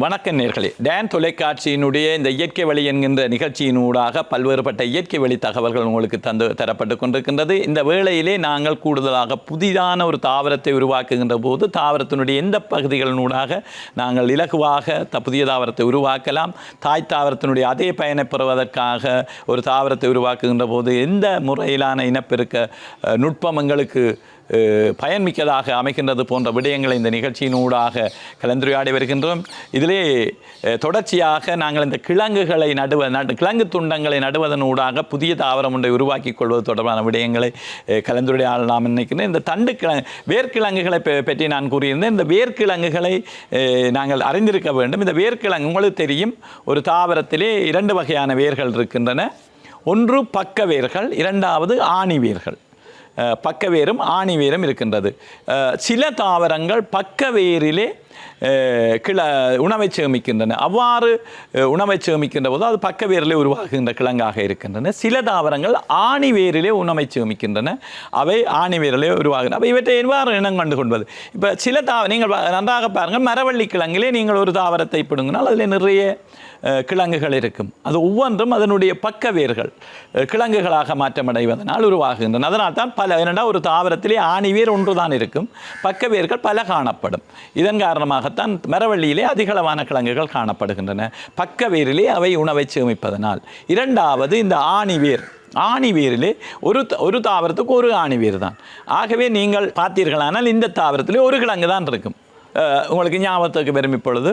வணக்கம் நேர்களே. டேன் தொலைக்காட்சியினுடைய இந்த இயற்கை வழி என்கின்ற நிகழ்ச்சியினூடாக பல்வேறுபட்ட இயற்கை வழி தகவல்கள் உங்களுக்கு தரப்பட்டு கொண்டிருக்கின்றது. இந்த வேளையிலே நாங்கள் கூடுதலாக புதிதான ஒரு தாவரத்தை உருவாக்குகின்ற போது தாவரத்தினுடைய எந்த பகுதிகளினூடாக நாங்கள் இலகுவாக புதிய தாவரத்தை உருவாக்கலாம், தாய் தாவரத்தினுடைய அதே பயனை பெறுவதற்காக ஒரு தாவரத்தை உருவாக்குகின்ற போது எந்த முறையிலான இனப்பெருக்க நுட்பம் எங்களுக்கு பயன்மிக்கதாக அமைக்கின்றது போன்ற விடயங்களை இந்த நிகழ்ச்சியினூடாக கலந்துரையாடி வருகின்றோம். இதிலே தொடர்ச்சியாக நாங்கள் இந்த கிழங்குகளை கிழங்கு துண்டங்களை நடுவதனூடாக புதிய தாவரம் ஒன்றை உருவாக்கி கொள்வது தொடர்பான விடயங்களை கலந்துரையாடலாம் நினைக்கிறேன். இந்த வேர்க்கிழங்குகளை பற்றி நான் கூறியிருந்தேன். இந்த வேர்க்கிழங்குகளை நாங்கள் அறிந்திருக்க வேண்டும். இந்த வேர்க்கிழங்கு உங்களுக்கு தெரியும், ஒரு தாவரத்திலே 2 வகையான வேர்கள் இருக்கின்றன. ஒன்று பக்க வேர்கள், இரண்டாவது ஆணி வேர்கள். பக்கவேரும் ஆணிவேரும் இருக்கின்றது. சில தாவரங்கள் பக்கவேரிலே உணவை சேமிக்கின்றன. அவ்வாறு உணவை சேமிக்கின்ற போது அது பக்கவேரிலே உருவாகுகின்ற கிழங்காக இருக்கின்றன. சில தாவரங்கள் ஆணிவேரிலே உணவை சேமிக்கின்றன, அவை ஆணிவேரிலே உருவாகின்றன. அப்போ இவற்றை எவ்வாறு இனம் கண்டு கொள்வது? இப்போ சில நீங்கள் நன்றாக பாருங்கள், மரவள்ளி கிழங்கிலே நீங்கள் ஒரு தாவரத்தை பிடுங்கினால் அதில் நிறைய கிழங்குகள் இருக்கும். அது ஒவ்வொன்றும் அதனுடைய பக்க வேர்கள் கிழங்குகளாக மாற்றமடைவதனால் உருவாகுகின்றன. அதனால் தான் என்னென்னா ஒரு தாவரத்திலே ஆணிவேர் ஒன்று தான் இருக்கும், பக்க வேர்கள் பல காணப்படும். இதன் காரணமாகத்தான் மரவள்ளியிலே அதிகளவான கிழங்குகள் காணப்படுகின்றன, பக்க வேரிலே அவை உணவை சேமிப்பதனால். இரண்டாவது இந்த ஆணிவேரிலே ஒரு தாவரத்துக்கு ஒரு ஆணிவேர் தான். ஆகவே நீங்கள் பார்த்தீர்களானால் இந்த தாவரத்திலே ஒரு கிழங்கு தான் இருக்கும். உங்களுக்கு ஞாபகத்துக்கு வரும், இப்பொழுது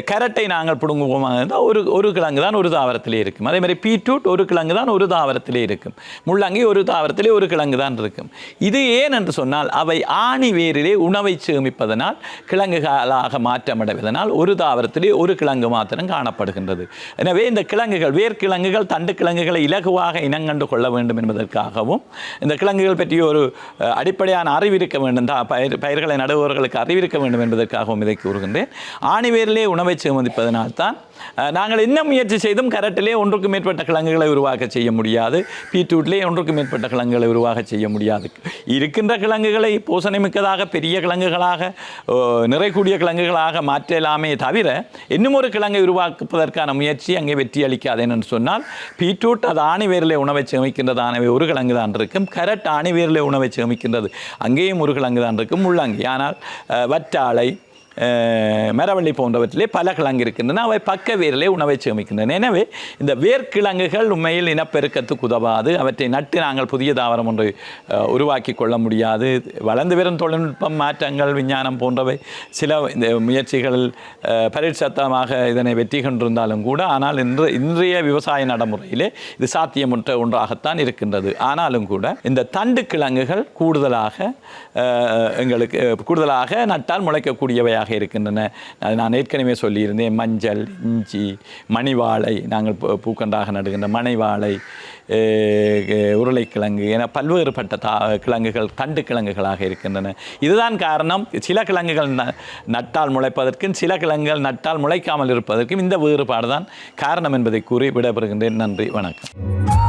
கரட்டை நாங்கள் பிடுங்குவோமாக இருந்தால் ஒரு கிழங்கு தான் ஒரு தாவரத்திலே இருக்கும். அதே மாதிரி பீட்ரூட் ஒரு கிழங்கு தான் ஒரு தாவரத்திலே இருக்கும். முள்ளங்கி ஒரு தாவரத்திலே ஒரு கிழங்கு தான் இருக்கும். இது ஏன் என்று சொன்னால் அவை ஆணி வேரிலே உணவை சேமிப்பதனால் கிழங்குகளாக மாற்றமடைவதனால் ஒரு தாவரத்திலே ஒரு கிழங்கு மாத்திரம் காணப்படுகின்றது. எனவே இந்த கிழங்குகள், வேர்க்கிழங்குகள், தண்டு கிழங்குகளை இலகுவாக இனங்கண்டு கொள்ள வேண்டும் என்பதற்காகவும் இந்த கிழங்குகள் பற்றிய ஒரு அடிப்படையான அறிவிருக்க வேண்டும், பயிர்களை நடுபவர்களுக்கு அறிவிருக்க வேண்டும் என்பதற்காகவும் இதை கூறுகின்றேன். ஆணிவேரிலே உணவை சேமிப்பதனால்தான் நாங்கள் என்ன முயற்சி செய்தும் கரட்டிலே ஒன்றுக்கு மேற்பட்ட கிழங்குகளை உருவாக்க செய்ய முடியாது, பீட்ரூட்லே ஒன்றுக்கு மேற்பட்ட கிழங்குகளை உருவாக்க செய்ய முடியாது. இருக்கின்ற கிழங்குகளை போசனை மிக்கதாக பெரிய கிழங்குகளாக நிறைக்கூடிய கிழங்குகளாக மாற்றலாமே தவிர இன்னும் ஒரு கிழங்கை உருவாக்குவதற்கான முயற்சி அங்கே வெற்றி அளிக்காது. என்று சொன்னால் பீட்ரூட் அது ஆணிவேரிலே உணவை சேமிக்கின்றதானவே ஒரு கிழங்கு தான் இருக்கும், கரட் ஆணிவேரிலே உணவை சேமிக்கின்றது அங்கேயும் ஒரு கிழங்கு தான் இருக்கும், முள்ளங்கி. ஆனால் வற்றாழை, மரவள்ளி போன்றவற்றிலே பல கிழங்கு இருக்கின்றன, அவை பக்க வேரிலே உணவை சேமிக்கின்றன. எனவே இந்த வேர்க்கிழங்குகள் உண்மையில் இனப்பெருக்கத்துக்கு உதவாது. அவற்றை நட்டு நாங்கள் புதிய தாவரம் ஒன்று உருவாக்கி கொள்ள முடியாது. வளர்ந்து வரும் தொழில்நுட்பம், மாற்றங்கள், விஞ்ஞானம் போன்றவை சில இந்த முயற்சிகளில் பரிட்சத்தமாக இதனை வெற்றி கொண்டிருந்தாலும் கூட, ஆனால் இன்றைய விவசாய நடைமுறையிலே இது சாத்தியமுற்ற ஒன்றாகத்தான் இருக்கின்றது. ஆனாலும் கூட இந்த தண்டு கிழங்குகள் கூடுதலாக நட்டால் முளைக்கக்கூடியவையாக இருக்கின்றன. நான் ஏற்கனவே சொல்லியிருந்தேன், மஞ்சள், இஞ்சி, மணிவாழை, நாங்கள் பூக்கண்டாக நடுகின்ற மணிவாழை, உருளைக்கிழங்கு என பல்வேறுபட்ட கிழங்குகள் தண்டு கிழங்குகளாக இருக்கின்றன. இதுதான் காரணம். சில கிழங்குகள் நட்டால் முளைப்பதற்கும் சில கிழங்குகள் நட்டால் முளைக்காமல் இருப்பதற்கும் இந்த வேறுபாடு தான் காரணம் என்பதை கூறி விடைபெறுகின்றேன். நன்றி, வணக்கம்.